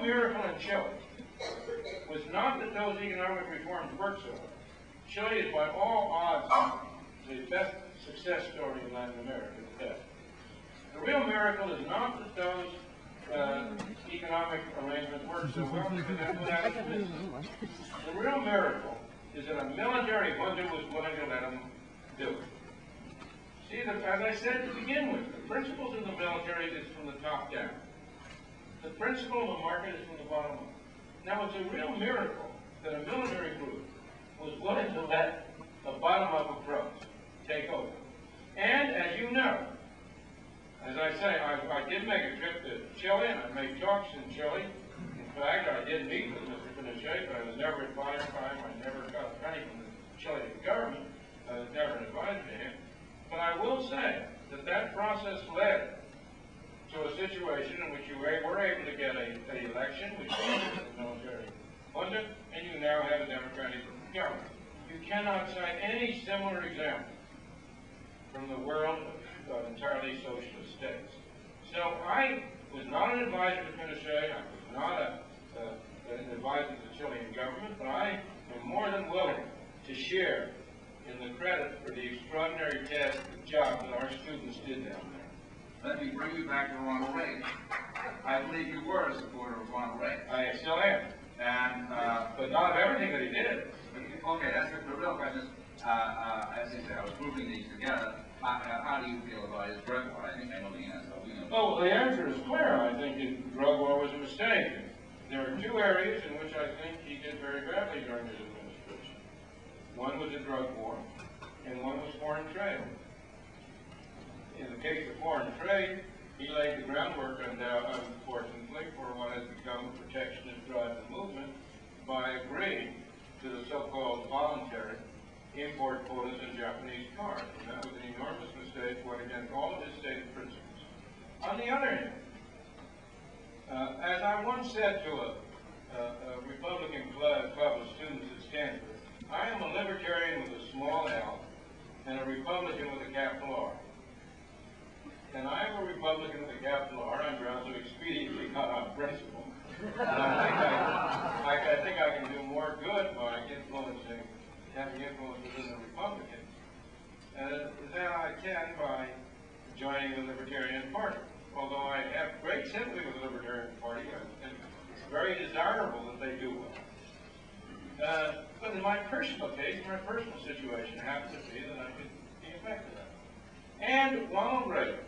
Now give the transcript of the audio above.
miracle in Chile was not that those economic reforms worked so well. Chile is by all odds the best success story in Latin America today. The real miracle is not that those economic arrangements work so well, because that's what happened to business. The real miracle is that a military junta was willing to let them do it. See, as I said to begin with, the principles of the military is from the top down. The principle of the market is from the bottom up. Now, it's a real miracle that a military group was willing to let a bottom-up approach take over. And as you know, as I say, I did make a trip to Chile, and I made talks in Chile. In fact, I did meet with Mr. Pinochet, but I was never advised by him. I never got a penny from the Chilean government. I was never advised to him. But I will say that that process led to a situation in which you were able to get an election, which was a military junta, and you now have a democratic government. You cannot cite any similar example from the world of entirely socialist states. So I was not an advisor to Pinochet, I was not an advisor to the Chilean government, but I am more than willing to share in the credit for the extraordinary job that our students did down there. Let me bring you back to Ronald Reagan. I believe you were a supporter of Ronald Reagan. I still am. And, but not of everything that he did. Okay, that's the real question. As I said, I was grouping these together. How do you feel about his drug war? I think I know the answer. Oh, well, the answer is clear. I think his drug war was a mistake. There are two areas in which I think he did very badly during his administration. One was the drug war, and one was foreign trade. In the case of foreign trade, he laid the groundwork, unfortunately, for what has become a protectionist drive and movement by agreeing to the so-called voluntary import quotas in Japanese cars. And that was an enormous mistake, went against all of his stated principles. On the other hand, as I once said to a Republican club of students at Stanford, I am a libertarian with a small L and a Republican with a capital R. And I am a Republican with a capital R on grounds of expediency, not on principle. And I think I can do more good by having influence within the Republicans than I can by joining the Libertarian Party. Although I have great sympathy with the Libertarian Party, I think it's very desirable that they do well. But in my personal case, my personal situation happens to be that I could be affected by it. And Ronald Reagan